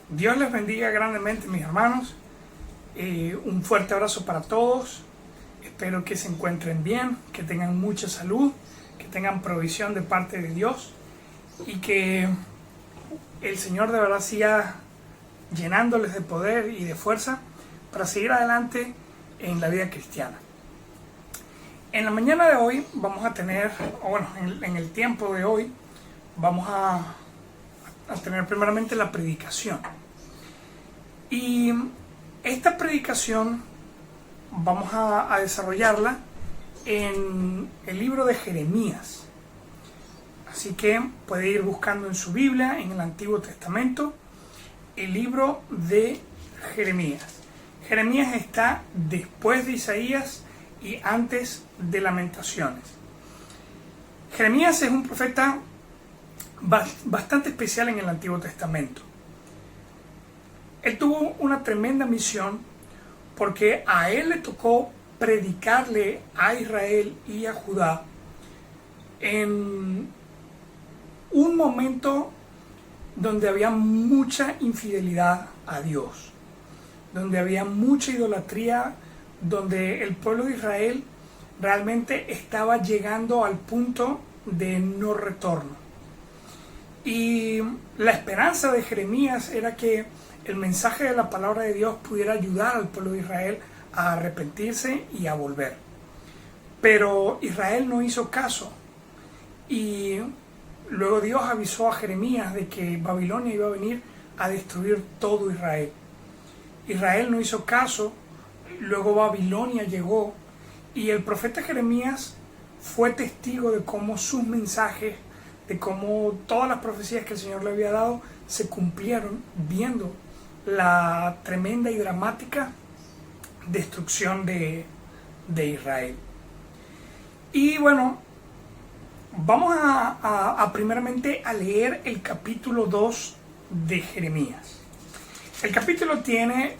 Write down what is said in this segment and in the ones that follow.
Dios les bendiga grandemente, mis hermanos. Un fuerte abrazo para todos. Espero que se encuentren bien, que tengan mucha salud, que tengan provisión de parte de Dios y que el Señor de verdad siga llenándoles de poder y de fuerza para seguir adelante en la vida cristiana. En la mañana de hoy vamos a tener, en el tiempo de hoy, vamos a tener primeramente la predicación. Y esta predicación vamos a desarrollarla en el libro de Jeremías. Así que puede ir buscando en su Biblia, en el Antiguo Testamento, el libro de Jeremías. Jeremías está después de Isaías y antes de Lamentaciones. Jeremías es un profeta bastante especial en el Antiguo Testamento. Él tuvo una tremenda misión porque a él le tocó predicarle a Israel y a Judá en un momento donde había mucha infidelidad a Dios, donde había mucha idolatría, donde el pueblo de Israel realmente estaba llegando al punto de no retorno. Y la esperanza de Jeremías era que el mensaje de la palabra de Dios pudiera ayudar al pueblo de Israel a arrepentirse y a volver. Pero Israel no hizo caso. Y luego Dios avisó a Jeremías de que Babilonia iba a venir a destruir todo Israel. Israel no hizo caso. Luego Babilonia llegó. Y el profeta Jeremías fue testigo de cómo sus mensajes, de cómo todas las profecías que el Señor le había dado se cumplieron, viendo la tremenda y dramática destrucción de Israel. Y bueno, vamos a primeramente a leer el capítulo 2 de Jeremías. El capítulo tiene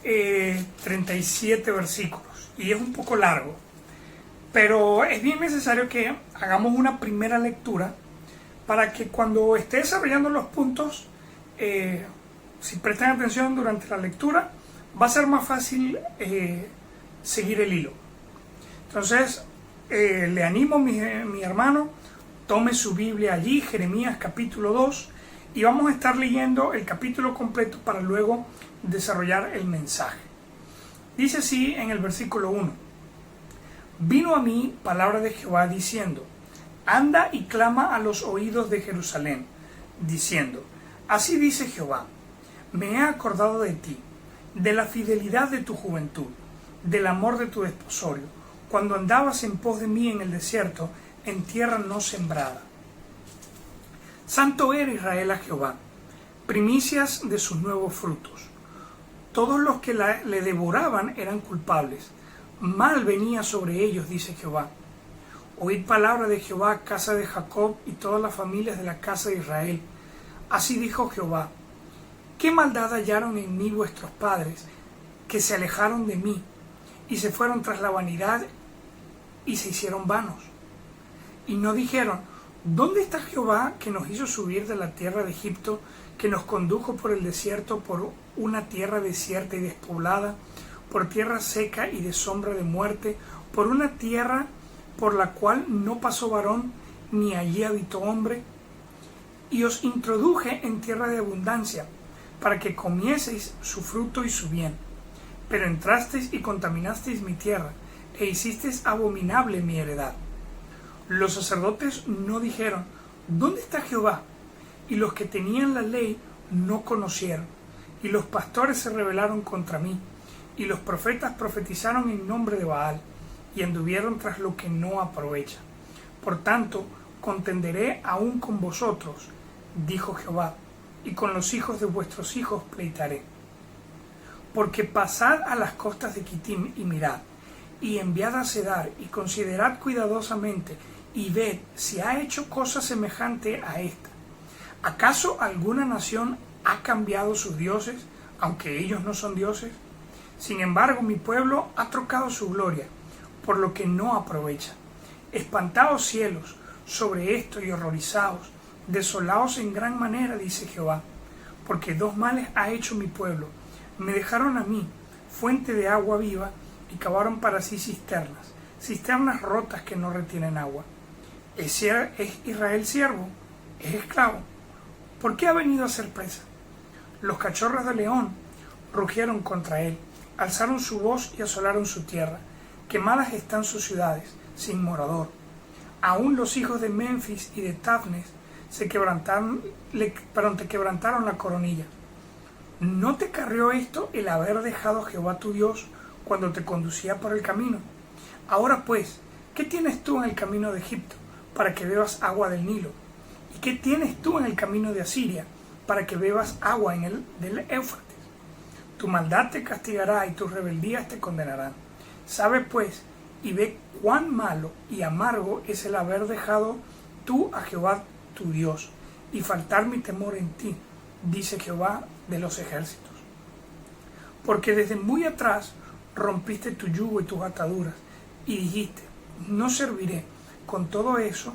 37 versículos y es un poco largo, pero es bien necesario que hagamos una primera lectura para que cuando esté desarrollando los puntos, si prestan atención durante la lectura, va a ser más fácil seguir el hilo. Entonces, le animo, mi hermano, tome su Biblia allí, Jeremías capítulo 2, y vamos a estar leyendo el capítulo completo para luego desarrollar el mensaje. Dice así en el versículo 1: Vino a mí palabra de Jehová diciendo: Anda y clama a los oídos de Jerusalén, diciendo: Así dice Jehová, me he acordado de ti, de la fidelidad de tu juventud, del amor de tu desposorio, cuando andabas en pos de mí en el desierto, en tierra no sembrada. Santo era Israel a Jehová, primicias de sus nuevos frutos. Todos los que le devoraban eran culpables, mal venía sobre ellos, dice Jehová. Oíd palabra de Jehová, casa de Jacob, y todas las familias de la casa de Israel. Así dijo Jehová: ¿Qué maldad hallaron en mí vuestros padres, que se alejaron de mí, y se fueron tras la vanidad, y se hicieron vanos? Y no dijeron: ¿Dónde está Jehová, que nos hizo subir de la tierra de Egipto, que nos condujo por el desierto, por una tierra desierta y despoblada, por tierra seca y de sombra de muerte, por una tierra por la cual no pasó varón, ni allí habitó hombre? Y os introduje en tierra de abundancia, para que comieseis su fruto y su bien. Pero entrasteis y contaminasteis mi tierra, e hicisteis abominable mi heredad. Los sacerdotes no dijeron: ¿Dónde está Jehová? Y los que tenían la ley no conocieron. Y los pastores se rebelaron contra mí, y los profetas profetizaron en nombre de Baal, y anduvieron tras lo que no aprovecha. Por tanto, contenderé aún con vosotros, dijo Jehová, y con los hijos de vuestros hijos pleitaré. Porque pasad a las costas de Quitim y mirad, y enviad a Cedar, y considerad cuidadosamente, y ved si ha hecho cosa semejante a esta. ¿Acaso alguna nación ha cambiado sus dioses, aunque ellos no son dioses? Sin embargo, mi pueblo ha trocado su gloria, por lo que no aprovecha. Espantaos cielos sobre esto y horrorizaos, desolaos en gran manera, dice Jehová, porque dos males ha hecho mi pueblo. Me dejaron a mí, fuente de agua viva, y cavaron para sí cisternas, cisternas rotas que no retienen agua. ¿Es Israel siervo? ¿Es esclavo? ¿Por qué ha venido a ser presa? Los cachorros de león rugieron contra él, alzaron su voz y asolaron su tierra. Quemadas están sus ciudades, sin morador. Aún los hijos de Memphis y de Tafnes te quebrantaron la coronilla. ¿No te carrió esto el haber dejado a Jehová tu Dios cuando te conducía por el camino? Ahora pues, ¿qué tienes tú en el camino de Egipto para que bebas agua del Nilo? ¿Y qué tienes tú en el camino de Asiria para que bebas agua del Éufrates? Tu maldad te castigará y tus rebeldías te condenarán. Sabe pues y ve cuán malo y amargo es el haber dejado tú a Jehová tu Dios y faltar mi temor en ti, dice Jehová de los ejércitos. Porque desde muy atrás rompiste tu yugo y tus ataduras y dijiste, no serviré. Con todo eso,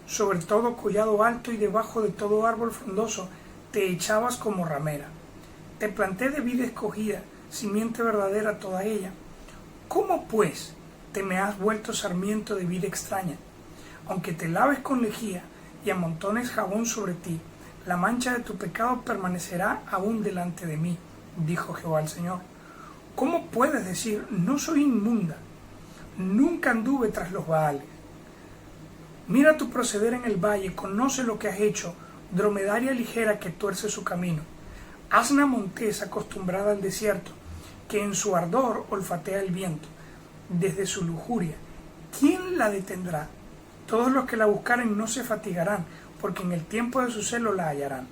sobre todo collado alto y debajo de todo árbol frondoso, te echabas como ramera. Te planté de vid escogida, simiente verdadera toda ella. ¿Cómo pues te me has vuelto sarmiento de vid extraña? Aunque te laves con lejía y amontones jabón sobre ti, la mancha de tu pecado permanecerá aún delante de mí, dijo Jehová el Señor. ¿Cómo puedes decir, no soy inmunda? Nunca anduve tras los Baales. Mira tu proceder en el valle, conoce lo que has hecho, dromedaria ligera que tuerce su camino. Asna montés acostumbrada al desierto, que en su ardor olfatea el viento. Desde su lujuria, ¿quién la detendrá? Todos los que la buscaren no se fatigarán, porque en el tiempo de su celo la hallarán.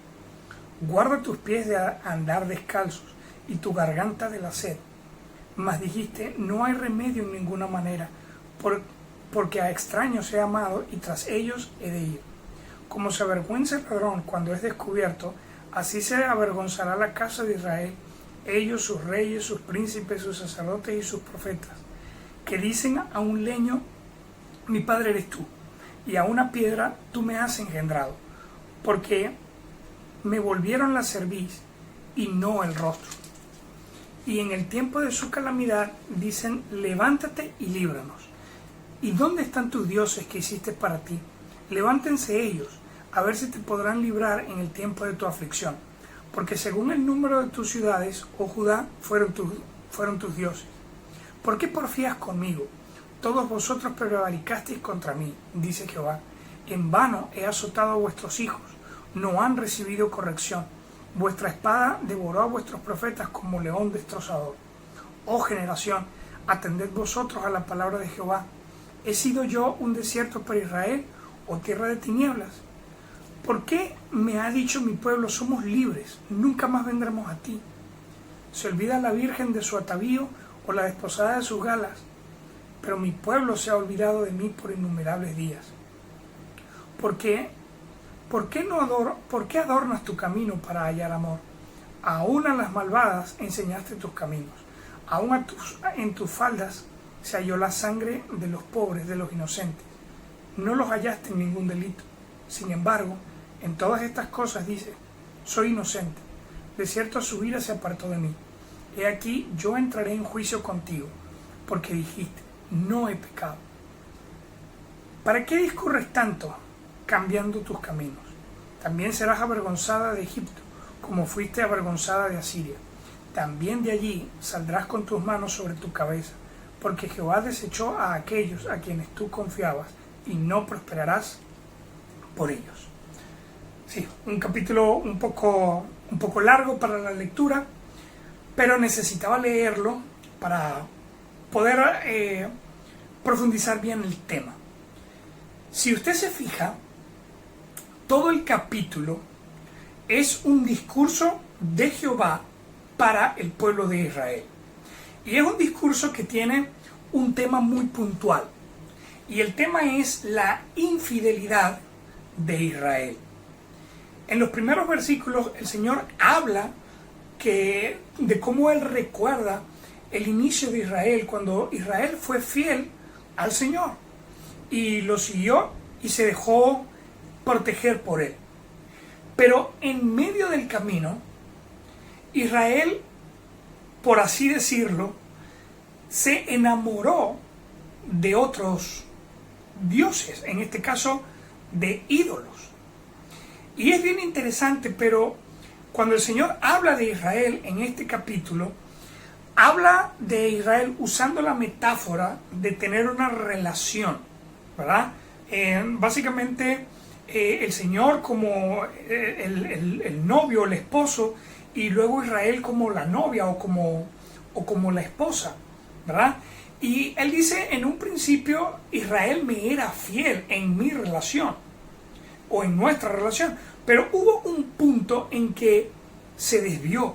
Guarda tus pies de andar descalzos y tu garganta de la sed. Mas dijiste, no hay remedio en ninguna manera, porque a extraños he amado y tras ellos he de ir. Como se avergüenza el ladrón cuando es descubierto, así se avergonzará la casa de Israel, ellos, sus reyes, sus príncipes, sus sacerdotes y sus profetas, que dicen a un leño, mi padre eres tú, y a una piedra tú me has engendrado, porque me volvieron la cerviz y no el rostro. Y en el tiempo de su calamidad dicen, levántate y líbranos. ¿Y dónde están tus dioses que hiciste para ti? Levántense ellos, a ver si te podrán librar en el tiempo de tu aflicción. Porque según el número de tus ciudades, oh Judá, fueron tus dioses. ¿Por qué porfías conmigo? Todos vosotros prevaricasteis contra mí, dice Jehová. En vano he azotado a vuestros hijos, no han recibido corrección. Vuestra espada devoró a vuestros profetas como león destrozador. Oh generación, atended vosotros a la palabra de Jehová. ¿He sido yo un desierto para Israel o tierra de tinieblas? ¿Por qué me ha dicho mi pueblo, somos libres, nunca más vendremos a ti? ¿Se olvida la virgen de su atavío o la desposada de sus galas? Pero mi pueblo se ha olvidado de mí por innumerables días. ¿Por qué adornas tu camino para hallar amor? Aún a las malvadas enseñaste tus caminos. Aún en tus faldas se halló la sangre de los pobres, de los inocentes. No los hallaste en ningún delito. Sin embargo, en todas estas cosas dice, soy inocente. De cierto su ira se apartó de mí. He aquí, yo entraré en juicio contigo, porque dijiste, no he pecado. ¿Para qué discurres tanto, cambiando tus caminos? También serás avergonzada de Egipto, como fuiste avergonzada de Asiria. También de allí saldrás con tus manos sobre tu cabeza, porque Jehová desechó a aquellos a quienes tú confiabas, y no prosperarás por ellos. Sí, un capítulo un poco largo para la lectura, pero necesitaba leerlo para poder profundizar bien el tema. Si usted se fija, todo el capítulo es un discurso de Jehová para el pueblo de Israel. Y es un discurso que tiene un tema muy puntual. Y el tema es la infidelidad de Israel. En los primeros versículos el Señor habla de cómo Él recuerda el inicio de Israel, cuando Israel fue fiel al Señor y lo siguió y se dejó proteger por Él. Pero en medio del camino Israel, por así decirlo, se enamoró de otros dioses, en este caso de ídolos. Y es bien interesante, pero cuando el Señor habla de Israel en este capítulo, habla de Israel usando la metáfora de tener una relación, ¿verdad? Básicamente el Señor como el novio, el esposo, y luego Israel como la novia o como la esposa, ¿verdad? Y él dice, en un principio Israel me era fiel en mi relación o en nuestra relación, pero hubo un punto en que se desvió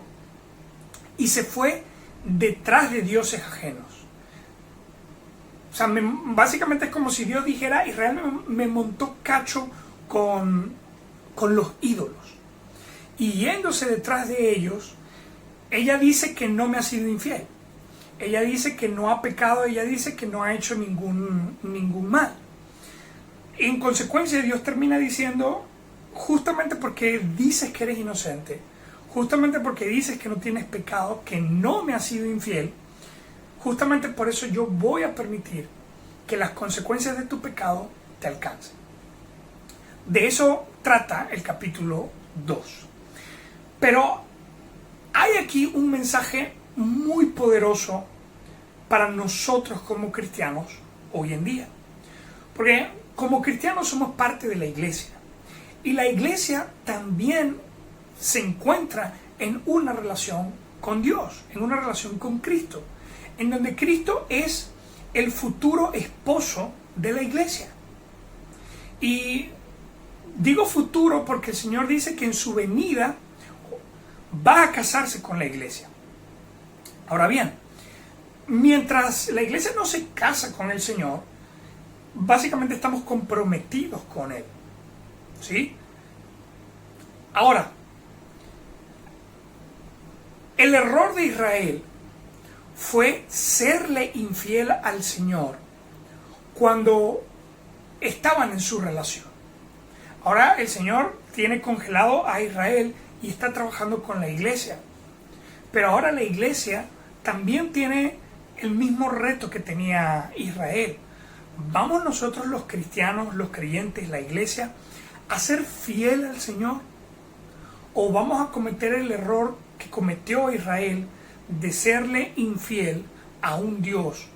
y se fue detrás de dioses ajenos. O sea, básicamente es como si Dios dijera, Israel me montó cacho con los ídolos. Y yéndose detrás de ellos, ella dice que no me ha sido infiel. Ella dice que no ha pecado, ella dice que no ha hecho ningún mal. En consecuencia, Dios termina diciendo, justamente porque dices que eres inocente, justamente porque dices que no tienes pecado, que no me has sido infiel, justamente por eso yo voy a permitir que las consecuencias de tu pecado te alcancen. De eso trata el capítulo 2. Pero hay aquí un mensaje muy poderoso para nosotros como cristianos hoy en día. Porque como cristianos somos parte de la iglesia. Y la iglesia también se encuentra en una relación con Dios, en una relación con Cristo, en donde Cristo es el futuro esposo de la iglesia. Y digo futuro porque el Señor dice que en su venida va a casarse con la iglesia. Ahora bien, mientras la iglesia no se casa con el Señor, básicamente estamos comprometidos con Él. ¿Sí? Ahora, el error de Israel fue serle infiel al Señor cuando estaban en su relación. Ahora el Señor tiene congelado a Israel y está trabajando con la iglesia. Pero ahora la iglesia también tiene el mismo reto que tenía Israel. ¿Vamos nosotros los cristianos, los creyentes, la iglesia, a ser fiel al Señor? ¿O vamos a cometer el error que cometió Israel de serle infiel a un Dios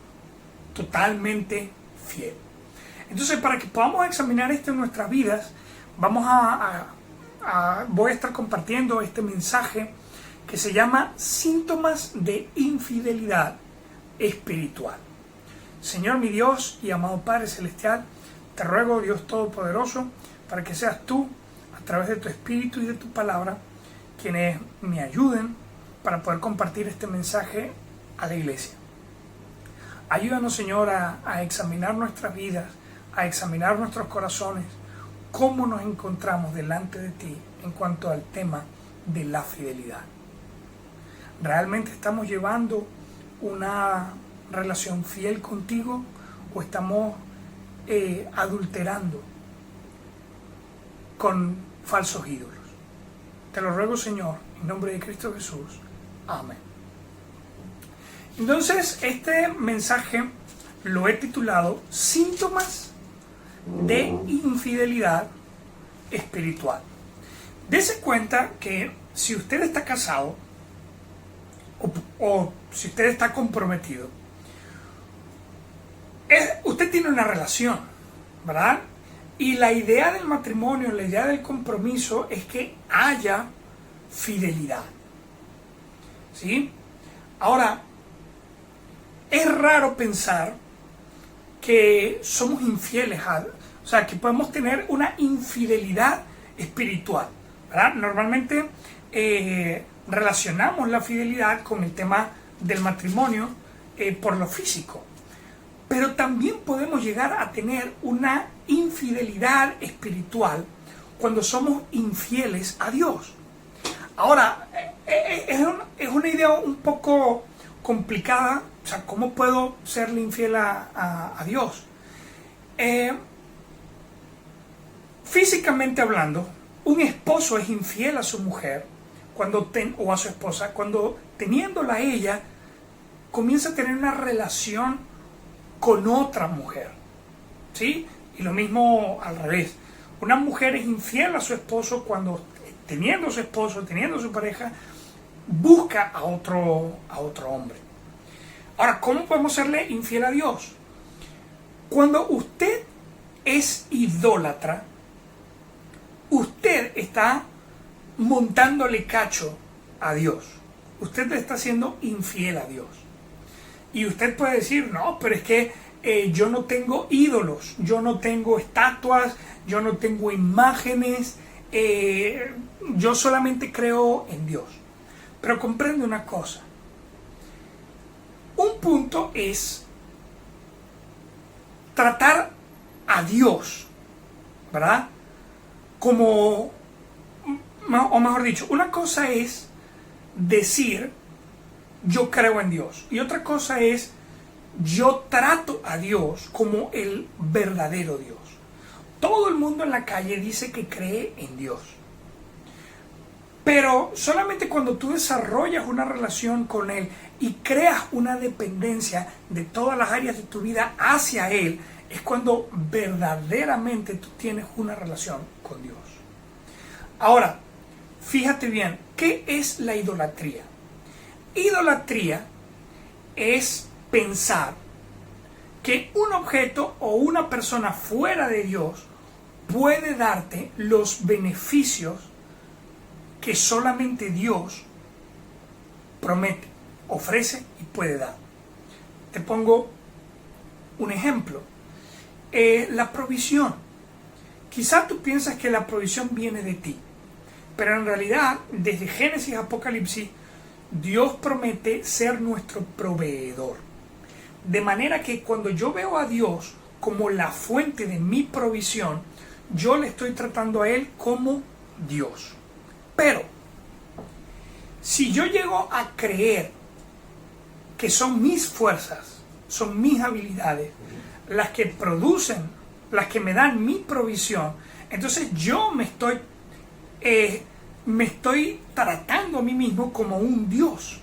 totalmente fiel? Entonces, para que podamos examinar esto en nuestras vidas, voy a estar compartiendo este mensaje que se llama Síntomas de Infidelidad Espiritual. Señor mi Dios y amado Padre Celestial, te ruego, Dios Todopoderoso, para que seas tú, a través de tu Espíritu y de tu palabra, quienes me ayuden para poder compartir este mensaje a la iglesia. Ayúdanos, Señor, a examinar nuestras vidas, a examinar nuestros corazones, cómo nos encontramos delante de ti en cuanto al tema de la fidelidad. ¿Realmente estamos llevando una relación fiel contigo o estamos adulterando con falsos ídolos? Te lo ruego, Señor, en nombre de Cristo Jesús. Amén. Entonces, este mensaje lo he titulado Síntomas de Infidelidad Espiritual. Dese cuenta que si usted está casado o si usted está comprometido, usted tiene una relación, ¿verdad? Y la idea del matrimonio, la idea del compromiso es que haya fidelidad. ¿Sí? Ahora, es raro pensar que somos infieles, o sea, que podemos tener una infidelidad espiritual, ¿verdad? Normalmente relacionamos la fidelidad con el tema del matrimonio por lo físico. Pero también podemos llegar a tener una infidelidad espiritual cuando somos infieles a Dios. Ahora, es una idea un poco complicada. O sea, ¿cómo puedo serle infiel a Dios? Físicamente hablando, un esposo es infiel a su mujer o a su esposa, cuando teniéndola a ella, comienza a tener una relación con otra mujer, ¿sí? Y lo mismo al revés. Una mujer es infiel a su esposo cuando, teniendo su esposo, teniendo su pareja, busca a otro hombre. Ahora, ¿cómo podemos serle infiel a Dios? Cuando usted es idólatra, usted está montándole cacho a Dios. Usted le está siendo infiel a Dios. Y usted puede decir, no, pero es que yo no tengo ídolos, yo no tengo estatuas, yo no tengo imágenes, yo solamente creo en Dios. Pero comprende una cosa. Un punto es tratar a Dios, ¿verdad? Como, o mejor dicho, una cosa es decir yo creo en Dios y otra cosa es yo trato a Dios como el verdadero Dios. Todo el mundo en la calle dice que cree en Dios, pero solamente cuando tú desarrollas una relación con Él y creas una dependencia de todas las áreas de tu vida hacia Él, es cuando verdaderamente tú tienes una relación con Dios. Ahora, fíjate bien, ¿qué es la idolatría? Idolatría es pensar que un objeto o una persona fuera de Dios puede darte los beneficios que solamente Dios promete, ofrece y puede dar. Te pongo un ejemplo. La provisión. Quizá tú piensas que la provisión viene de ti, pero en realidad, desde Génesis a Apocalipsis, Dios promete ser nuestro proveedor. De manera que cuando yo veo a Dios como la fuente de mi provisión, yo le estoy tratando a Él como Dios. Pero, si yo llego a creer que son mis fuerzas, son mis habilidades, las que producen, las que me dan mi provisión, entonces yo me estoy tratando a mí mismo como un Dios.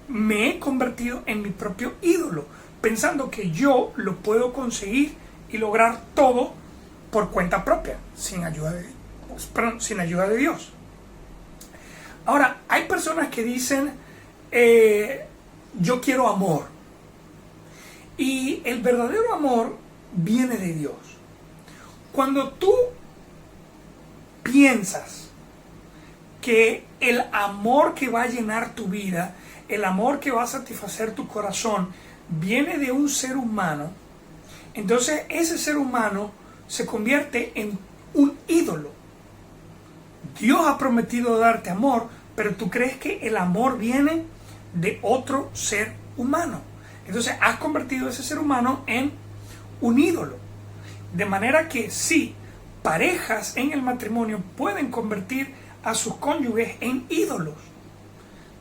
Me he convertido en mi propio ídolo, pensando que yo lo puedo conseguir y lograr todo por cuenta propia, sin ayuda de Dios. Ahora, hay personas que dicen, yo quiero amor. Y el verdadero amor viene de Dios. Cuando tú piensas que el amor que va a llenar tu vida, el amor que va a satisfacer tu corazón, viene de un ser humano, entonces ese ser humano se convierte en un ídolo. Dios ha prometido darte amor, pero tú crees que el amor viene de otro ser humano. Entonces has convertido ese ser humano en un ídolo. De manera que sí, parejas en el matrimonio pueden convertir a sus cónyuges en ídolos,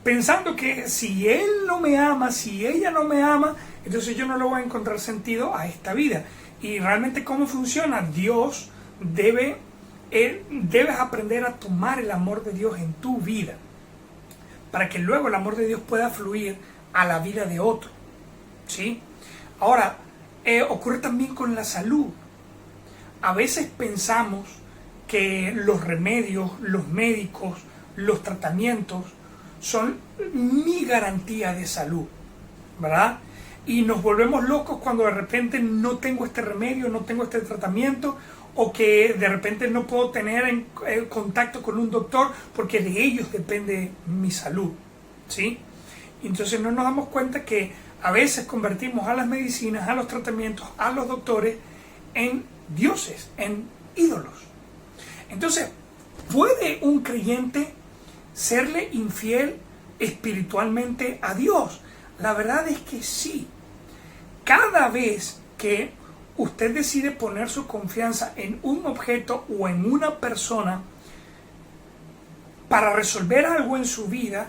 pensando que si él no me ama, si ella no me ama, entonces yo no le voy a encontrar sentido a esta vida. Y realmente, ¿cómo funciona? Dios debes aprender a tomar el amor de Dios en tu vida, para que luego el amor de Dios pueda fluir a la vida de otro, ¿sí? Ahora, ocurre también con la salud. A veces pensamos que los remedios, los médicos, los tratamientos son mi garantía de salud, ¿verdad? Y nos volvemos locos cuando de repente no tengo este remedio, no tengo este tratamiento, o que de repente no puedo tener contacto con un doctor porque de ellos depende mi salud, ¿sí? Entonces no nos damos cuenta que a veces convertimos a las medicinas, a los tratamientos, a los doctores en dioses, en ídolos. Entonces, ¿puede un creyente serle infiel espiritualmente a Dios? La verdad es que sí. Cada vez que usted decide poner su confianza en un objeto o en una persona para resolver algo en su vida,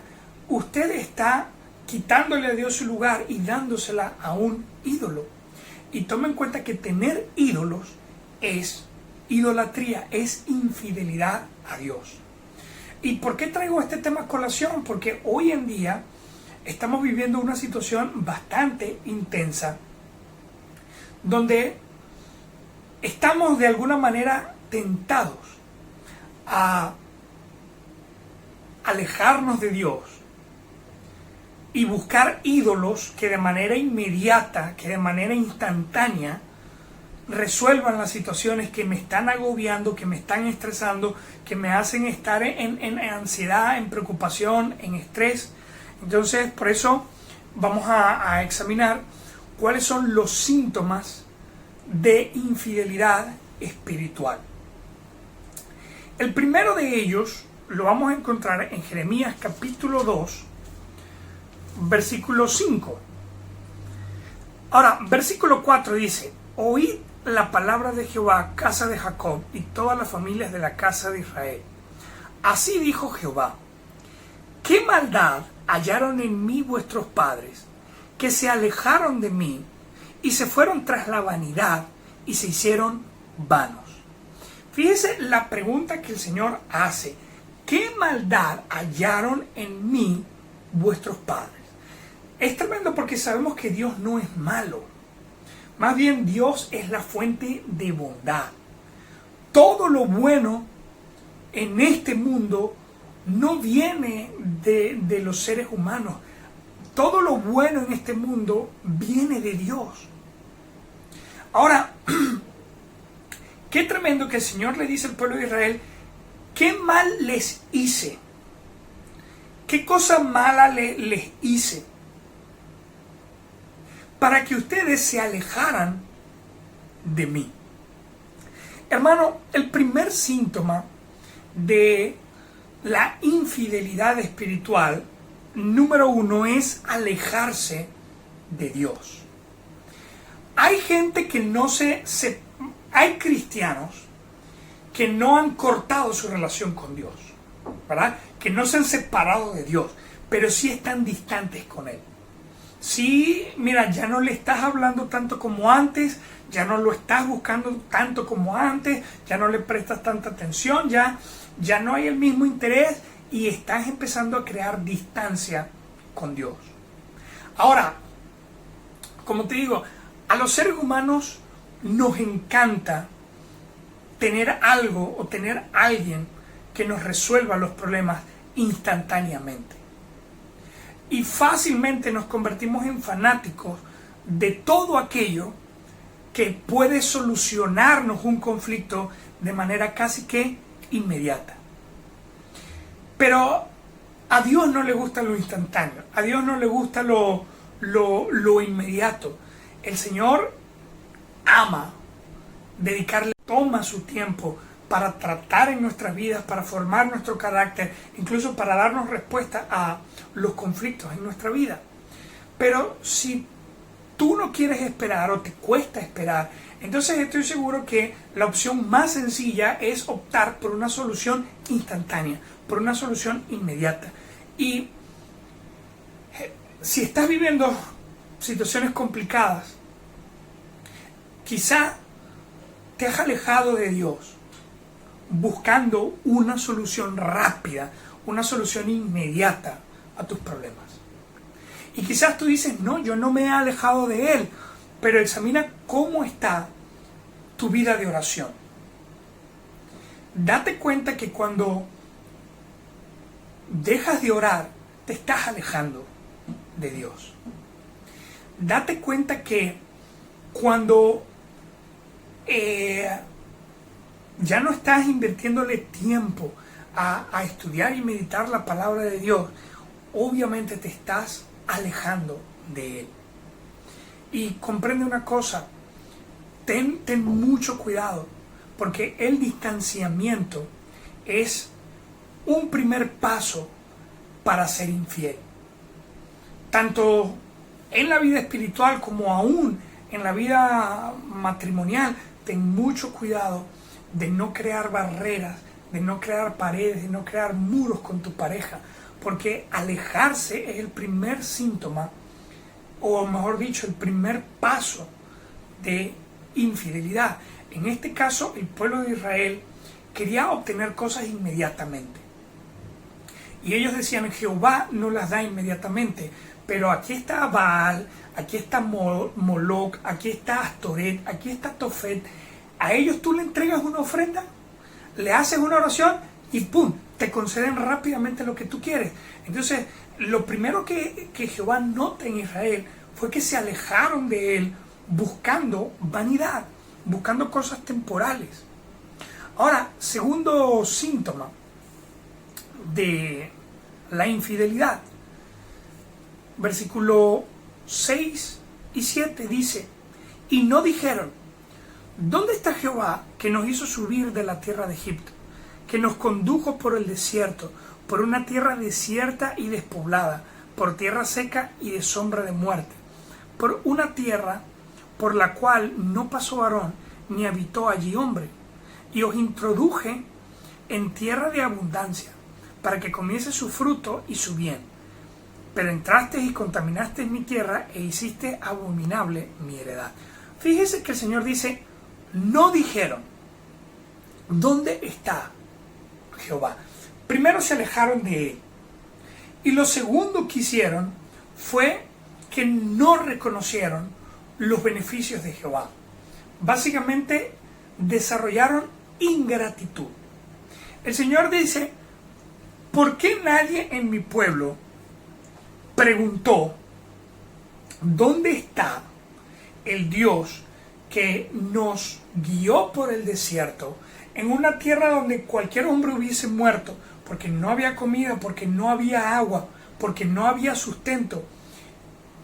usted está quitándole a Dios su lugar y dándosela a un ídolo. Y toma en cuenta que tener ídolos es idolatría, es infidelidad a Dios. ¿Y por qué traigo este tema a colación? Porque hoy en día estamos viviendo una situación bastante intensa, donde estamos de alguna manera tentados a alejarnos de Dios y buscar ídolos que de manera inmediata, que de manera instantánea, resuelvan las situaciones que me están agobiando, que me están estresando, que me hacen estar en ansiedad, en preocupación, en estrés. Entonces, por eso vamos a examinar cuáles son los síntomas de infidelidad espiritual. El primero de ellos lo vamos a encontrar en Jeremías capítulo 2, versículo 5. Ahora, versículo 4 dice: oíd la palabra de Jehová, casa de Jacob, y todas las familias de la casa de Israel. Así dijo Jehová: ¿qué maldad hallaron en mí vuestros padres, que se alejaron de mí y se fueron tras la vanidad y se hicieron vanos? Fíjese la pregunta que el Señor hace: ¿qué maldad hallaron en mí vuestros padres? Es tremendo, porque sabemos que Dios no es malo. Más bien, Dios es la fuente de bondad. Todo lo bueno en este mundo no viene de los seres humanos. Todo lo bueno en este mundo viene de Dios. Ahora, qué tremendo que el Señor le dice al pueblo de Israel: ¿qué mal les hice? ¿Qué cosa mala les hice para que ustedes se alejaran de mí? Hermano, el primer síntoma de la infidelidad espiritual, número uno, es alejarse de Dios. Hay gente que hay cristianos que no han cortado su relación con Dios, ¿verdad? Que no se han separado de Dios, pero sí están distantes con Él. Sí, mira, ya no le estás hablando tanto como antes, ya no lo estás buscando tanto como antes, ya no le prestas tanta atención, ya no hay el mismo interés y estás empezando a crear distancia con Dios. Ahora, como te digo, a los seres humanos nos encanta tener algo o tener alguien que nos resuelva los problemas instantáneamente. Y fácilmente nos convertimos en fanáticos de todo aquello que puede solucionarnos un conflicto de manera casi que inmediata. Pero a Dios no le gusta lo instantáneo, a Dios no le gusta lo inmediato. El Señor ama toma su tiempo para tratar en nuestras vidas, para formar nuestro carácter, incluso para darnos respuesta a los conflictos en nuestra vida. Pero si tú no quieres esperar o te cuesta esperar, entonces estoy seguro que la opción más sencilla es optar por una solución instantánea, por una solución inmediata. Y si estás viviendo situaciones complicadas, quizá te has alejado de Dios buscando una solución rápida, una solución inmediata a tus problemas. Y quizás tú dices: no, yo no me he alejado de Él, pero examina cómo está tu vida de oración. Date cuenta que cuando dejas de orar, te estás alejando de Dios. Date cuenta que cuando ya no estás invirtiéndole tiempo a estudiar y meditar la palabra de Dios, obviamente te estás alejando de Él. Y comprende una cosa: ten mucho cuidado, porque el distanciamiento es un primer paso para ser infiel. Tanto en la vida espiritual como aún en la vida matrimonial, ten mucho cuidado de no crear barreras, de no crear paredes, de no crear muros con tu pareja, porque alejarse es el primer síntoma, o mejor dicho, el primer paso de infidelidad. En este caso, el pueblo de Israel quería obtener cosas inmediatamente. Y ellos decían, Jehová no las da inmediatamente. Pero aquí está Baal, aquí está Moloch, aquí está Astoret, aquí está Tofet. A ellos tú le entregas una ofrenda, le haces una oración y ¡pum!, te conceden rápidamente lo que tú quieres. Entonces, lo primero que Jehová nota en Israel fue que se alejaron de él buscando vanidad, buscando cosas temporales. Ahora, segundo síntoma de la infidelidad, versículo 6 y 7 dice, y no dijeron, ¿dónde está Jehová que nos hizo subir de la tierra de Egipto, que nos condujo por el desierto, por una tierra desierta y despoblada, por tierra seca y de sombra de muerte, por una tierra por la cual no pasó varón, ni habitó allí hombre, y os introduje en tierra de abundancia, para que comiese su fruto y su bien? Pero entraste y contaminaste mi tierra e hiciste abominable mi heredad. Fíjese que el Señor dice, no dijeron, ¿dónde está Jehová? Primero se alejaron de él. Y lo segundo que hicieron fue que no reconocieron los beneficios de Jehová. Básicamente desarrollaron ingratitud. El Señor dice, ¿por qué nadie en mi pueblo preguntó dónde está el Dios que nos guió por el desierto, en una tierra donde cualquier hombre hubiese muerto, porque no había comida, porque no había agua, porque no había sustento?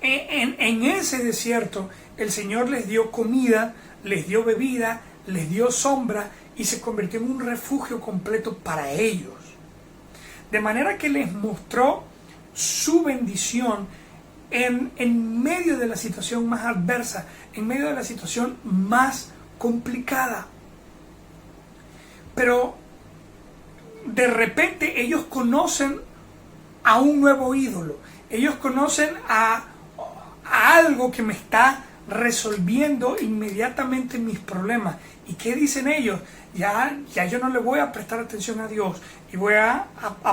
En ese desierto el Señor les dio comida, les dio bebida, les dio sombra y se convirtió en un refugio completo para ellos. De manera que les mostró su bendición en medio de la situación más adversa, en medio de la situación más complicada. Pero de repente ellos conocen a un nuevo ídolo, ellos conocen a algo que me está resolviendo inmediatamente mis problemas. ¿Y qué dicen ellos? Ya yo no le voy a prestar atención a Dios y voy a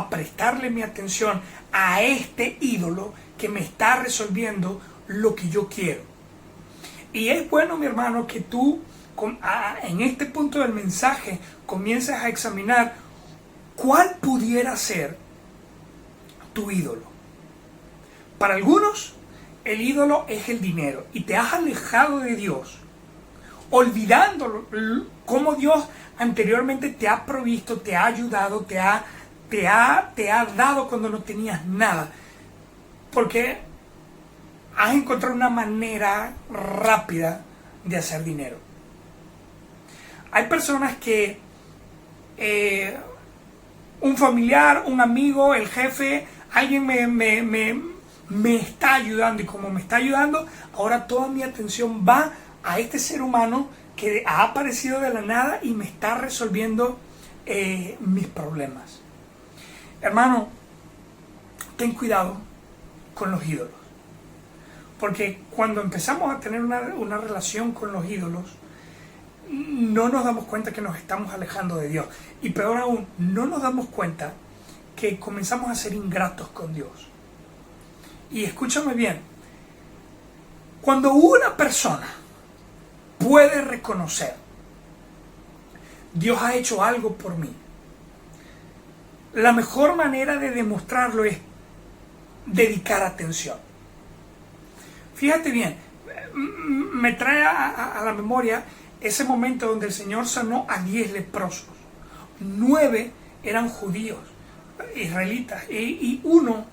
prestarle mi atención a este ídolo que me está resolviendo lo que yo quiero. Y es bueno, mi hermano, que tú en este punto del mensaje comiences a examinar cuál pudiera ser tu ídolo. Para algunos, el ídolo es el dinero y te has alejado de Dios, olvidando cómo Dios anteriormente te ha provisto, te ha ayudado, te ha dado cuando no tenías nada, porque has encontrado una manera rápida de hacer dinero. Hay personas que un familiar, un amigo, el jefe, alguien me está ayudando, y como me está ayudando, ahora toda mi atención va a este ser humano que ha aparecido de la nada y me está resolviendo mis problemas. Hermano, ten cuidado con los ídolos, porque cuando empezamos a tener una relación con los ídolos, no nos damos cuenta que nos estamos alejando de Dios, y peor aún, no nos damos cuenta que comenzamos a ser ingratos con Dios. Y escúchame bien, cuando una persona puede reconocer, Dios ha hecho algo por mí, la mejor manera de demostrarlo es dedicar atención. Fíjate bien, me trae a la memoria ese momento donde el Señor sanó a 10 leprosos. 9 eran judíos, israelitas, y 1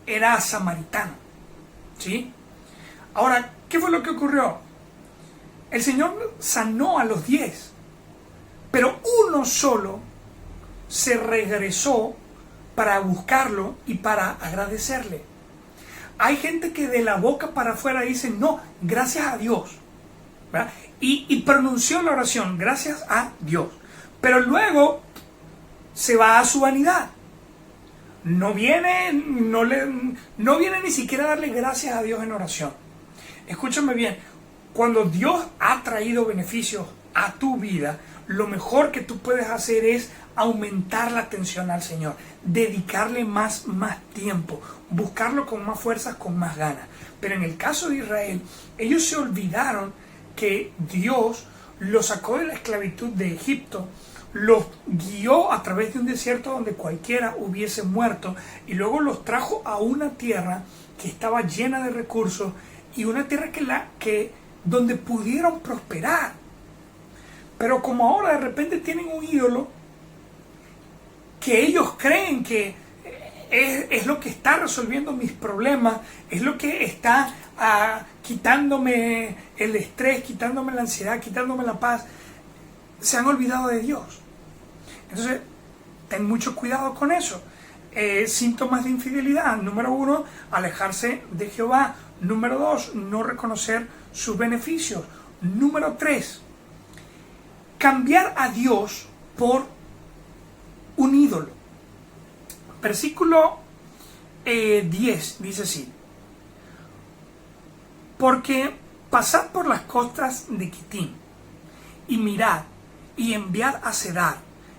era samaritano. ¿Sí? Ahora, ¿qué fue lo que ocurrió? El Señor sanó a los 10, pero 1 solo se regresó para buscarlo y para agradecerle. Hay gente que de la boca para afuera dice, no, gracias a Dios, ¿verdad? Y pronunció la oración, gracias a Dios, pero luego se va a su vanidad. No viene ni siquiera a darle gracias a Dios en oración. Escúchame bien, cuando Dios ha traído beneficios a tu vida, lo mejor que tú puedes hacer es aumentar la atención al Señor, dedicarle más tiempo, buscarlo con más fuerzas, con más ganas. Pero en el caso de Israel, ellos se olvidaron que Dios los sacó de la esclavitud de Egipto, los guió a través de un desierto donde cualquiera hubiese muerto, y luego los trajo a una tierra que estaba llena de recursos y una tierra donde pudieron prosperar. Pero como ahora de repente tienen un ídolo que ellos creen que es lo que está resolviendo mis problemas, es lo que está quitándome el estrés, quitándome la ansiedad, quitándome la paz, se han olvidado de Dios. Entonces, ten mucho cuidado con eso. Síntomas de infidelidad: número 1, alejarse de Jehová. Número 2, no reconocer sus beneficios. Número 3, cambiar a Dios por un ídolo. Versículo 10 dice así: porque pasad por las costas de Quitim, y mirad, y enviad a Cedar,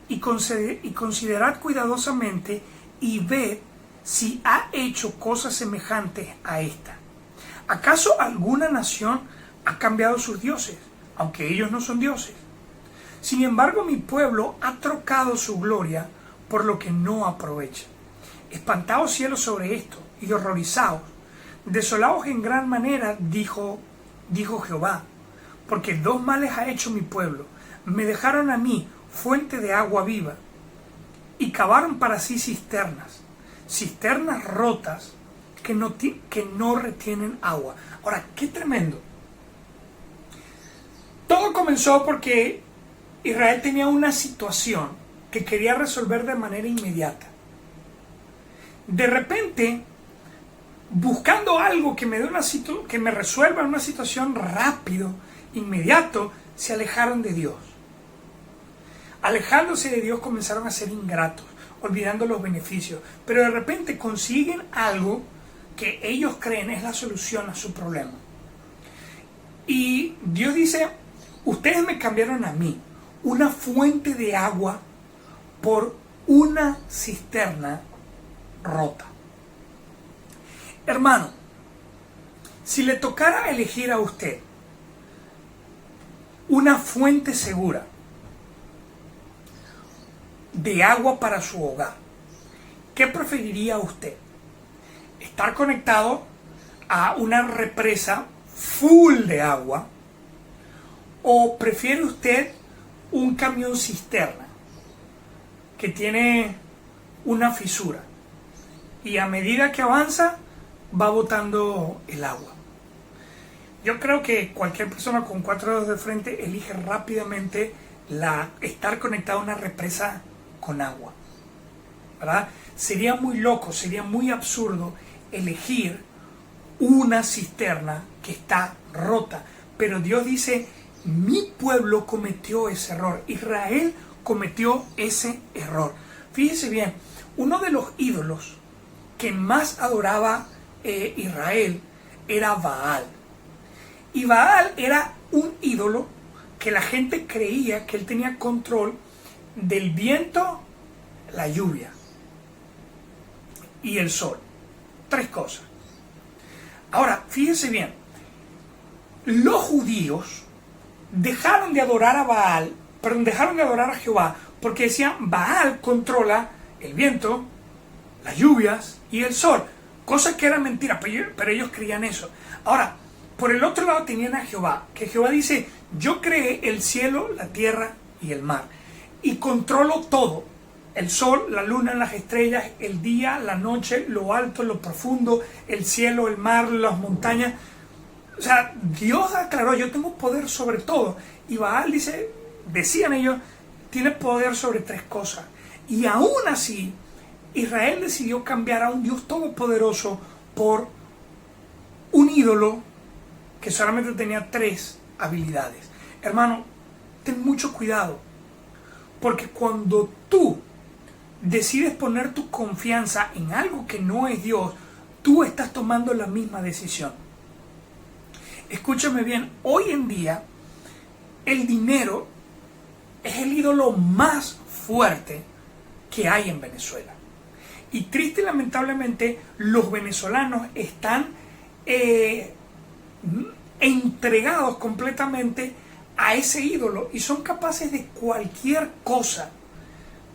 y considerad cuidadosamente, y ved si ha hecho cosas semejantes a esta. ¿Acaso alguna nación ha cambiado sus dioses, aunque ellos no son dioses? Sin embargo, mi pueblo ha trocado su gloria por lo que no aprovecha. Espantaos cielos sobre esto, y horrorizaos. Desolaos en gran manera, dijo Jehová, porque dos males ha hecho mi pueblo. Me dejaron a mí fuente de agua viva, y cavaron para sí cisternas rotas que no retienen agua. Ahora, qué tremendo. Todo comenzó porque Israel tenía una situación que quería resolver de manera inmediata. De repente, buscando algo que me resuelva una situación rápido, inmediato, se alejaron de Dios. Alejándose de Dios comenzaron a ser ingratos, olvidando los beneficios. Pero de repente consiguen algo que ellos creen es la solución a su problema. Y Dios dice: ustedes me cambiaron a mí una fuente de agua por una cisterna rota. Hermano, si le tocara elegir a usted una fuente segura de agua para su hogar, ¿qué preferiría usted? ¿Estar conectado a una represa full de agua, o prefiere usted un camión cisterna que tiene una fisura y a medida que avanza va botando el agua? Yo creo que cualquier persona con 4 dedos de frente elige rápidamente estar conectado a una represa con agua, ¿verdad? Sería muy loco, sería muy absurdo elegir una cisterna que está rota. Pero Dios dice: mi pueblo cometió ese error. Israel cometió ese error. Fíjese bien, uno de los ídolos que más adoraba Israel era Baal. Y Baal era un ídolo que la gente creía que él tenía control del viento, la lluvia y el sol. 3 cosas. Ahora, fíjense bien, los judíos dejaron de adorar a Jehová, porque decían: Baal controla el viento, las lluvias y el sol, cosa que era mentira, pero ellos creían eso. Ahora, por el otro lado tenían a Jehová, que Jehová dice: yo creé el cielo, la tierra y el mar, y controlo todo: el sol, la luna, las estrellas, el día, la noche, lo alto, lo profundo, el cielo, el mar, las montañas. O sea, Dios aclaró: yo tengo poder sobre todo. Y Baal decían ellos, tiene poder sobre 3 cosas. Y aún así, Israel decidió cambiar a un Dios todopoderoso por un ídolo que solamente tenía 3 habilidades. Hermano, ten mucho cuidado, porque cuando tú decides poner tu confianza en algo que no es Dios, tú estás tomando la misma decisión. Escúchame bien, hoy en día el dinero es el ídolo más fuerte que hay en Venezuela. Y triste y lamentablemente los venezolanos están entregados completamente a ese ídolo y son capaces de cualquier cosa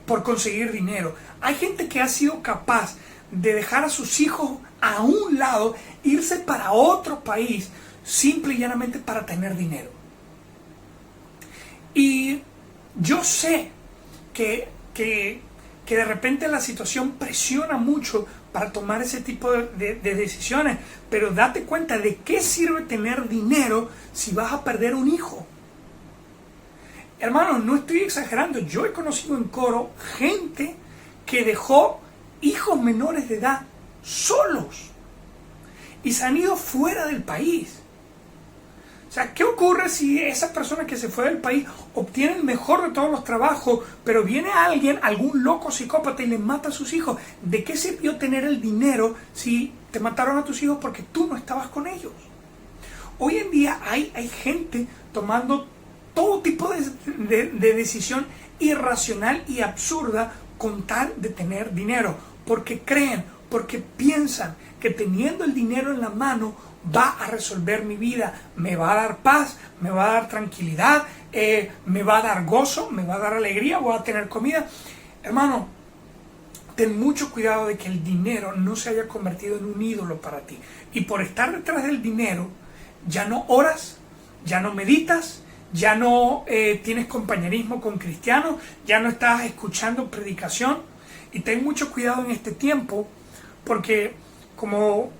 por conseguir dinero. Hay gente que ha sido capaz de dejar a sus hijos a un lado, irse para otro país, simple y llanamente para tener dinero. Y yo sé que de repente la situación presiona mucho para tomar ese tipo de decisiones, pero date cuenta de qué sirve tener dinero si vas a perder un hijo. Hermanos, no estoy exagerando, yo he conocido en Coro gente que dejó hijos menores de edad solos y se han ido fuera del país. O sea, ¿qué ocurre si esa persona que se fue del país obtiene el mejor de todos los trabajos, pero viene alguien, algún loco psicópata y le mata a sus hijos? ¿De qué sirvió tener el dinero si te mataron a tus hijos porque tú no estabas con ellos? Hoy en día hay gente tomando todo tipo de decisión irracional y absurda con tal de tener dinero, porque creen, porque piensan que teniendo el dinero en la mano va a resolver mi vida, me va a dar paz, me va a dar tranquilidad, me va a dar gozo, me va a dar alegría, voy a tener comida. Hermano, ten mucho cuidado de que el dinero no se haya convertido en un ídolo para ti. Y por estar detrás del dinero, ya no oras, ya no meditas, ya no tienes compañerismo con cristianos, ya no estás escuchando predicación. Y ten mucho cuidado en este tiempo, porque como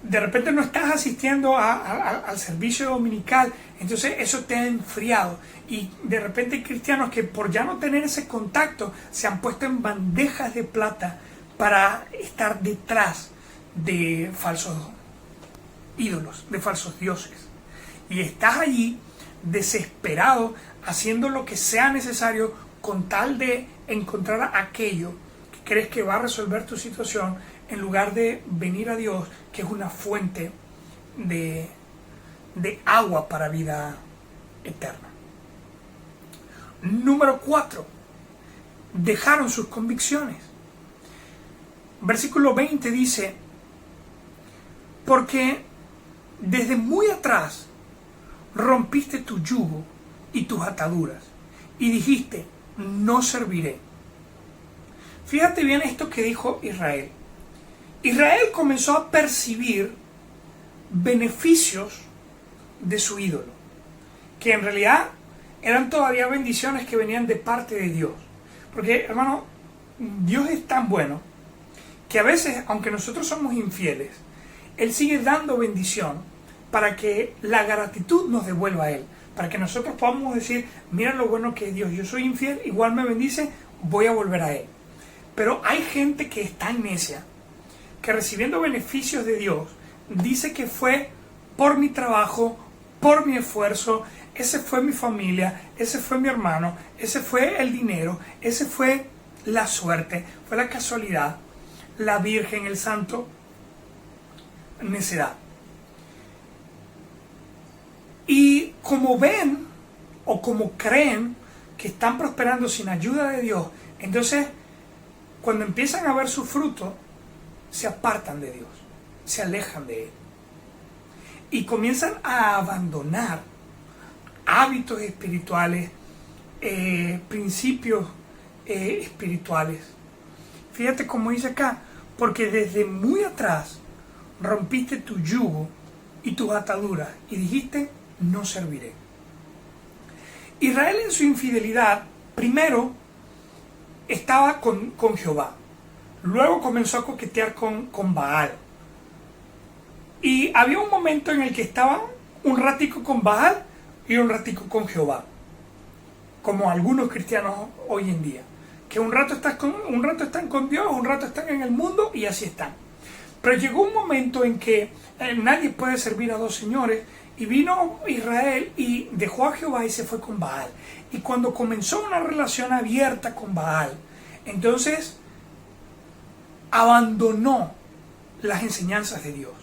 de repente no estás asistiendo al servicio dominical, entonces eso te ha enfriado. Y de repente hay cristianos que por ya no tener ese contacto se han puesto en bandejas de plata para estar detrás de falsos ídolos, de falsos dioses. Y estás allí desesperado haciendo lo que sea necesario con tal de encontrar aquello que crees que va a resolver tu situación, en lugar de venir a Dios, que es una fuente de agua para vida eterna. Número 4. Dejaron sus convicciones. Versículo 20 dice: porque desde muy atrás rompiste tu yugo y tus ataduras, y dijiste, no serviré. Fíjate bien esto que dijo Israel. Israel comenzó a percibir beneficios de su ídolo, que en realidad eran todavía bendiciones que venían de parte de Dios. Porque, hermano, Dios es tan bueno que a veces, aunque nosotros somos infieles, Él sigue dando bendición para que la gratitud nos devuelva a Él, para que nosotros podamos decir, mira lo bueno que es Dios, yo soy infiel, igual me bendice, voy a volver a Él. Pero hay gente que es tan necia, que recibiendo beneficios de Dios, dice que fue por mi trabajo, por mi esfuerzo, ese fue mi familia, ese fue mi hermano, ese fue el dinero, ese fue la suerte, fue la casualidad, la Virgen, el Santo, necedad. Y como ven o como creen que están prosperando sin ayuda de Dios, entonces cuando empiezan a ver su fruto, se apartan de Dios, se alejan de Él y comienzan a abandonar hábitos espirituales, principios espirituales. Fíjate cómo dice acá, porque desde muy atrás rompiste tu yugo y tus ataduras y dijiste, no serviré. Israel en su infidelidad primero estaba con Jehová, luego comenzó a coquetear con Baal, y había un momento en el que estaba un ratico con Baal y un ratico con Jehová, como algunos cristianos hoy en día, que un rato están con Dios, un rato están en el mundo y así están. Pero llegó un momento en que nadie puede servir a dos señores, y vino Israel y dejó a Jehová y se fue con Baal. Y cuando comenzó una relación abierta con Baal, entonces abandonó las enseñanzas de Dios.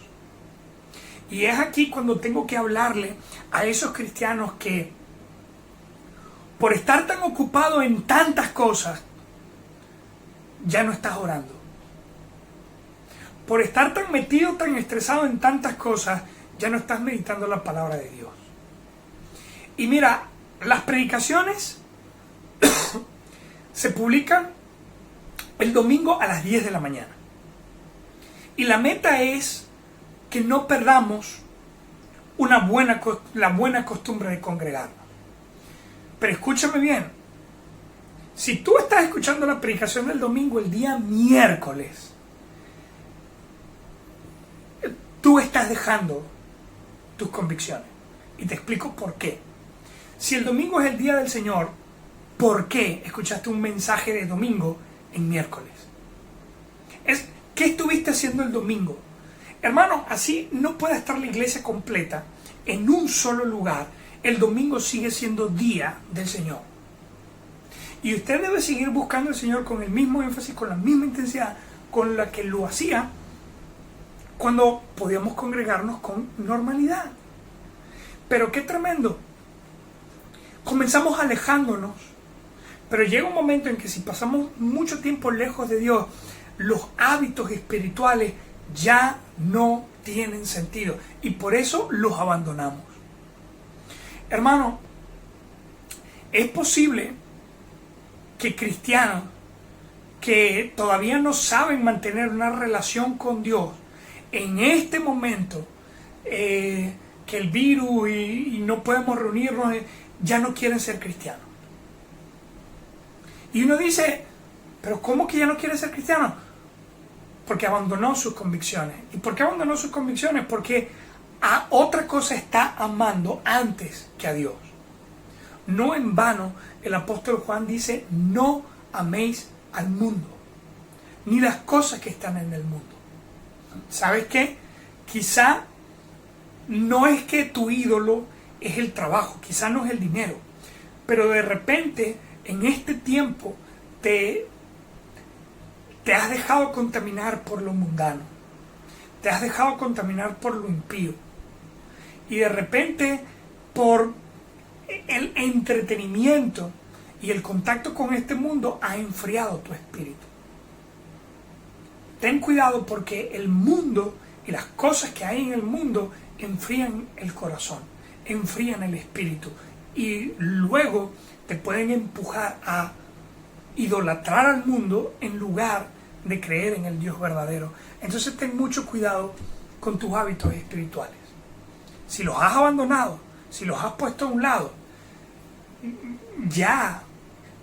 Y es aquí cuando tengo que hablarle a esos cristianos que, por estar tan ocupados en tantas cosas, ya no estás orando. Por estar tan metido, tan estresado en tantas cosas, ya no estás meditando la palabra de Dios. Y mira, las predicaciones se publican el domingo a las 10 de la mañana. Y la meta es que no perdamos la buena costumbre de congregarnos. Pero escúchame bien, si tú estás escuchando la predicación del domingo el día miércoles, tú estás dejando tus convicciones. Y te explico por qué. Si el domingo es el día del Señor, ¿por qué escuchaste un mensaje de domingo en miércoles? ¿Qué estuviste haciendo el domingo? Hermano, así no puede estar la iglesia completa en un solo lugar. El domingo sigue siendo día del Señor. Y usted debe seguir buscando al Señor con el mismo énfasis, con la misma intensidad con la que lo hacía cuando podíamos congregarnos con normalidad. Pero qué tremendo. Comenzamos alejándonos, pero llega un momento en que si pasamos mucho tiempo lejos de Dios, los hábitos espirituales ya no tienen sentido y por eso los abandonamos. Hermano, es posible que cristianos que todavía no saben mantener una relación con Dios, en este momento que el virus y no podemos reunirnos, ya no quieren ser cristianos. Y uno dice, ¿pero cómo que ya no quiere ser cristiano? Porque abandonó sus convicciones. ¿Y por qué abandonó sus convicciones? Porque a otra cosa está amando antes que a Dios. No en vano el apóstol Juan dice, no améis al mundo, ni las cosas que están en el mundo. ¿Sabes qué? Quizá no es que tu ídolo es el trabajo, quizá no es el dinero, pero de repente en este tiempo te has dejado contaminar por lo mundano, te has dejado contaminar por lo impío y de repente por el entretenimiento y el contacto con este mundo ha enfriado tu espíritu. Ten cuidado porque el mundo y las cosas que hay en el mundo enfrían el corazón, enfrían el espíritu y luego te pueden empujar a idolatrar al mundo en lugar de creer en el Dios verdadero. Entonces ten mucho cuidado con tus hábitos espirituales. Si los has abandonado, si los has puesto a un lado, ya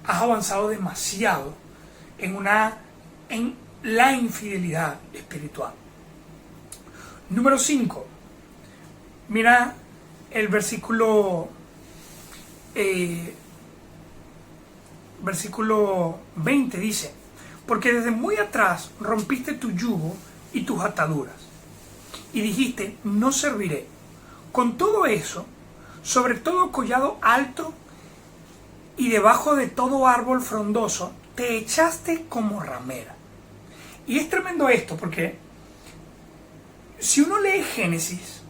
has avanzado demasiado en la infidelidad espiritual. Número 5. Mira el versículo 20 dice, porque desde muy atrás rompiste tu yugo y tus ataduras, y dijiste, no serviré. Con todo eso, sobre todo collado alto y debajo de todo árbol frondoso, te echaste como ramera. Y es tremendo esto, porque si uno lee Génesis,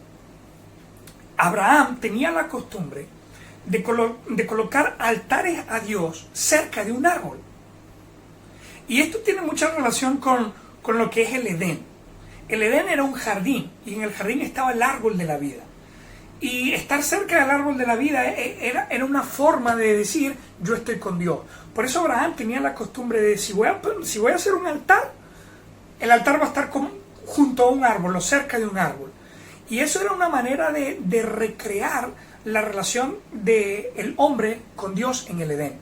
Abraham tenía la costumbre de colocar altares a Dios cerca de un árbol. Y esto tiene mucha relación con lo que es el Edén. El Edén era un jardín, y en el jardín estaba el árbol de la vida. Y estar cerca del árbol de la vida era una forma de decir, yo estoy con Dios. Por eso Abraham tenía la costumbre de, si voy a hacer un altar, el altar va a estar junto a un árbol o cerca de un árbol. Y eso era una manera de recrear la relación del hombre con Dios en el Edén.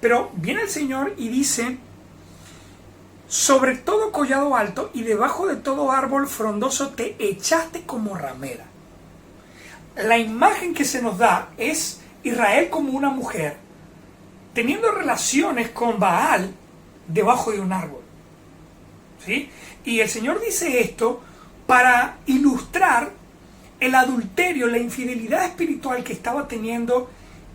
Pero viene el Señor y dice, sobre todo collado alto y debajo de todo árbol frondoso te echaste como ramera. La imagen que se nos da es Israel como una mujer teniendo relaciones con Baal debajo de un árbol. ¿Sí? Y el Señor dice esto para ilustrar el adulterio, la infidelidad espiritual que estaba teniendo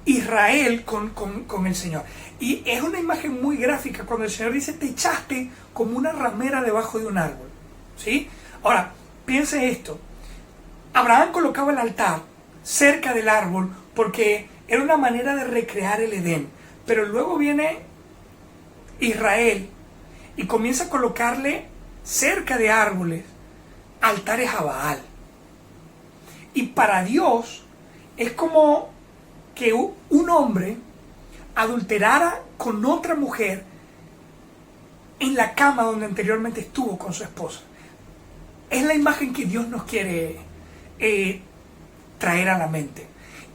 Israel con el Señor. Y es una imagen muy gráfica cuando el Señor dice, te echaste como una ramera debajo de un árbol. ¿Sí? Ahora, piense esto. Abraham colocaba el altar cerca del árbol porque era una manera de recrear el Edén. Pero luego viene Israel y comienza a colocarle cerca de árboles altares a Baal. Y para Dios es como que un hombre adulterara con otra mujer en la cama donde anteriormente estuvo con su esposa. Es la imagen que Dios nos quiere traer a la mente.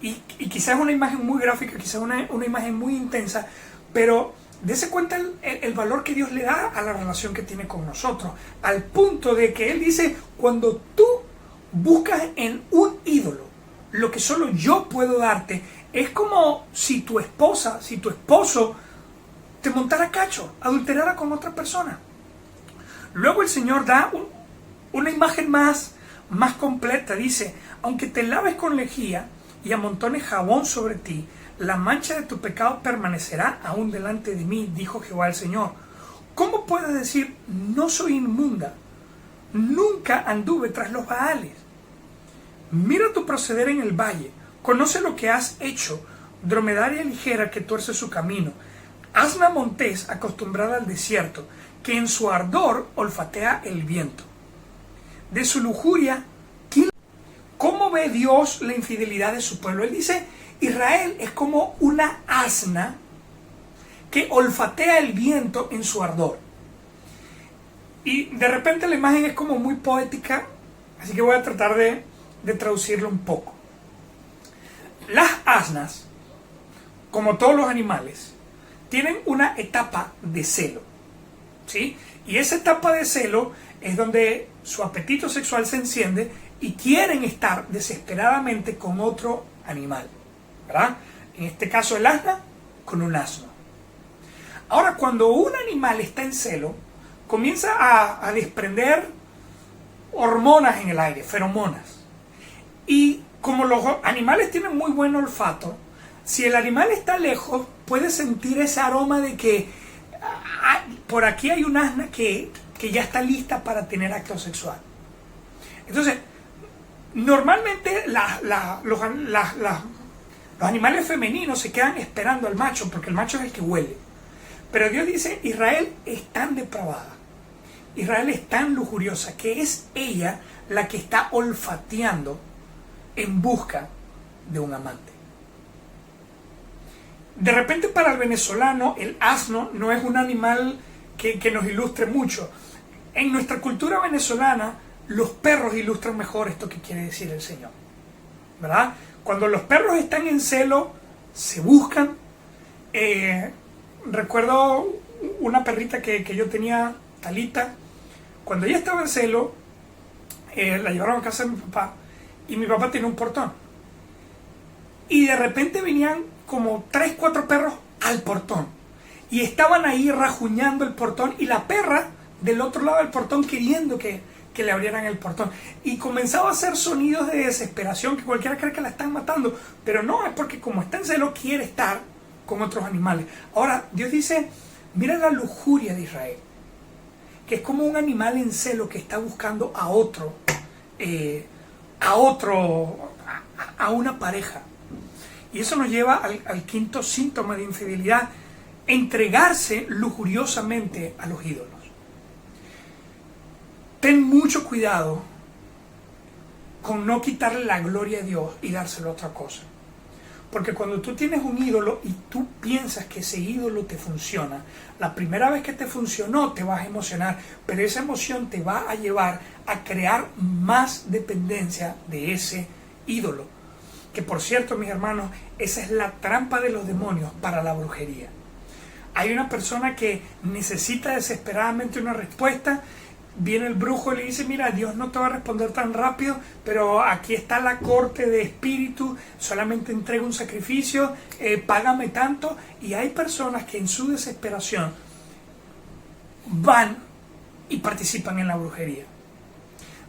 Y quizás es una imagen muy gráfica, quizás una imagen muy intensa, pero dése cuenta el valor que Dios le da a la relación que tiene con nosotros, al punto de que Él dice, cuando tú buscas en un ídolo lo que solo yo puedo darte, es como si tu esposa, si tu esposo te montara cacho, adulterara con otra persona. Luego el Señor da una imagen más completa. Dice, aunque te laves con lejía y amontones jabón sobre ti, la mancha de tu pecado permanecerá aún delante de mí, dijo Jehová el Señor. ¿Cómo puedes decir, no soy inmunda? Nunca anduve tras los Baales. Mira tu proceder en el valle, conoce lo que has hecho, dromedaria ligera que tuerce su camino, asna montés acostumbrada al desierto, que en su ardor olfatea el viento. De su lujuria, ¿cómo ve Dios la infidelidad de su pueblo? Él dice, Israel es como una asna que olfatea el viento en su ardor. Y de repente la imagen es como muy poética, así que voy a tratar de traducirlo un poco. Las asnas, como todos los animales, tienen una etapa de celo, ¿sí? Y esa etapa de celo es donde su apetito sexual se enciende y quieren estar desesperadamente con otro animal, ¿verdad? En este caso el asna con un asno. Ahora, cuando un animal está en celo, comienza a desprender hormonas en el aire, feromonas. Y como los animales tienen muy buen olfato, si el animal está lejos, puede sentir ese aroma de que por aquí hay un asna que ya está lista para tener acto sexual. Entonces, normalmente los animales femeninos se quedan esperando al macho, porque el macho es el que huele. Pero Dios dice, Israel es tan depravada, Israel es tan lujuriosa, que es ella la que está olfateando en busca de un amante. De repente, para el venezolano, el asno no es un animal que nos ilustre mucho. En nuestra cultura venezolana, los perros ilustran mejor esto que quiere decir el Señor, ¿verdad? Cuando los perros están en celo, se buscan. Recuerdo una perrita que yo tenía, Talita. Cuando ella estaba en celo, la llevaron a casa de mi papá, y mi papá tiene un portón. Y de repente venían como 3, 4 perros al portón. Y estaban ahí rajuñando el portón, y la perra del otro lado del portón queriendo que le abrieran el portón. Y comenzaba a hacer sonidos de desesperación que cualquiera cree que la están matando. Pero no, es porque como está en celo, quiere estar con otros animales. Ahora, Dios dice, mira la lujuria de Israel, que es como un animal en celo que está buscando a una pareja. Y eso nos lleva al quinto síntoma de infidelidad: entregarse lujuriosamente a los ídolos. Ten mucho cuidado con no quitarle la gloria a Dios y dárselo a otra cosa. Porque cuando tú tienes un ídolo y tú piensas que ese ídolo te funciona, la primera vez que te funcionó te vas a emocionar, pero esa emoción te va a llevar a crear más dependencia de ese ídolo. Que por cierto, mis hermanos, esa es la trampa de los demonios para la brujería. Hay una persona que necesita desesperadamente una respuesta. Viene el brujo y le dice, mira, Dios no te va a responder tan rápido, pero aquí está la corte de espíritu, solamente entrega un sacrificio, págame tanto. Y hay personas que en su desesperación van y participan en la brujería.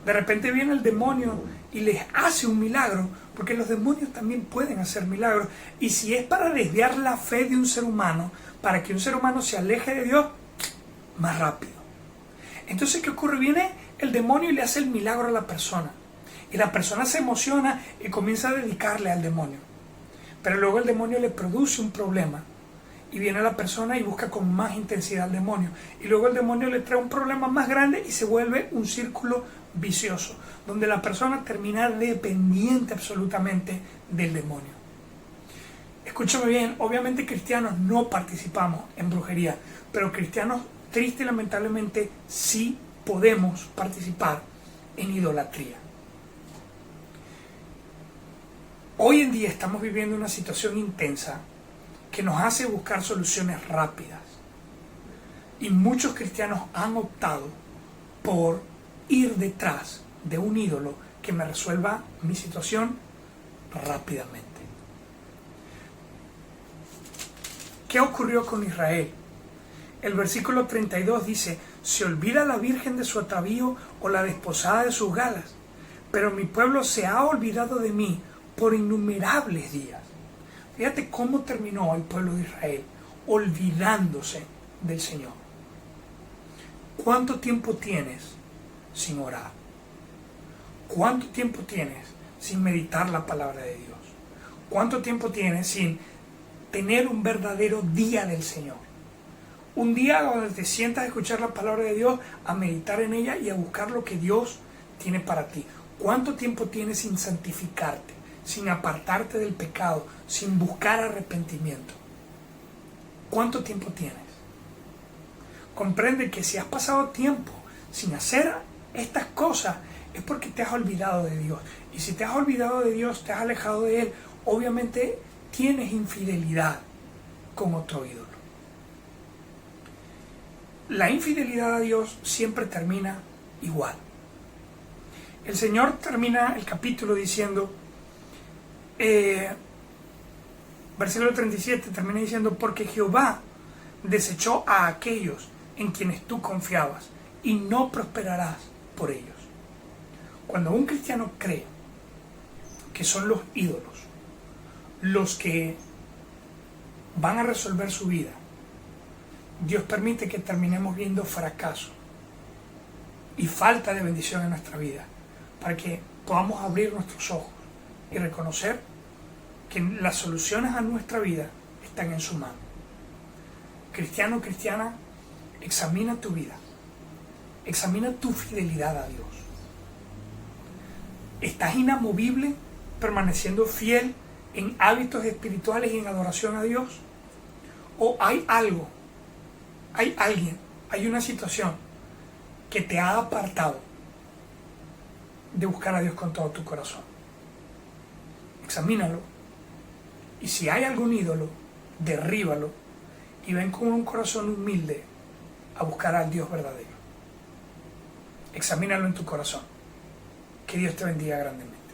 De repente viene el demonio y les hace un milagro, porque los demonios también pueden hacer milagros. Y si es para desviar la fe de un ser humano, para que un ser humano se aleje de Dios, más rápido. Entonces, ¿qué ocurre? Viene el demonio y le hace el milagro a la persona. Y la persona se emociona y comienza a dedicarle al demonio. Pero luego el demonio le produce un problema. y viene la persona y busca con más intensidad al demonio. Y luego el demonio le trae un problema más grande y se vuelve un círculo vicioso, donde la persona termina dependiente absolutamente del demonio. Escúchame bien, obviamente cristianos no participamos en brujería, pero cristianos triste y lamentablemente sí podemos participar en idolatría. Hoy en día estamos viviendo una situación intensa que nos hace buscar soluciones rápidas. Y muchos cristianos han optado por ir detrás de un ídolo que me resuelva mi situación rápidamente. ¿Qué ocurrió con Israel? El versículo 32 dice: se olvida la virgen de su atavío o la desposada de sus galas, pero mi pueblo se ha olvidado de mí por innumerables días. Fíjate cómo terminó el pueblo de Israel, olvidándose del Señor. ¿Cuánto tiempo tienes sin orar? ¿Cuánto tiempo tienes sin meditar la palabra de Dios? ¿Cuánto tiempo tienes sin tener un verdadero día del Señor? Un día donde te sientas a escuchar la palabra de Dios, a meditar en ella y a buscar lo que Dios tiene para ti. ¿Cuánto tiempo tienes sin santificarte, sin apartarte del pecado, sin buscar arrepentimiento? ¿Cuánto tiempo tienes? Comprende que si has pasado tiempo sin hacer estas cosas es porque te has olvidado de Dios. Y si te has olvidado de Dios, te has alejado de Él, obviamente tienes infidelidad con otro ídolo. La infidelidad a Dios siempre termina igual. El Señor termina el capítulo diciendo, versículo 37 termina diciendo: porque Jehová desechó a aquellos en quienes tú confiabas y no prosperarás por ellos. Cuando un cristiano cree que son los ídolos los que van a resolver su vida, Dios permite que terminemos viendo fracaso y falta de bendición en nuestra vida, para que podamos abrir nuestros ojos y reconocer que las soluciones a nuestra vida están en su mano. Cristiano, cristiana, examina tu vida, examina tu fidelidad a Dios. ¿Estás inamovible, permaneciendo fiel en hábitos espirituales y en adoración a Dios? ¿O hay algo, hay alguien, hay una situación que te ha apartado de buscar a Dios con todo tu corazón? Examínalo. Y si hay algún ídolo, derríbalo y ven con un corazón humilde a buscar al Dios verdadero. Examínalo en tu corazón. Que Dios te bendiga grandemente.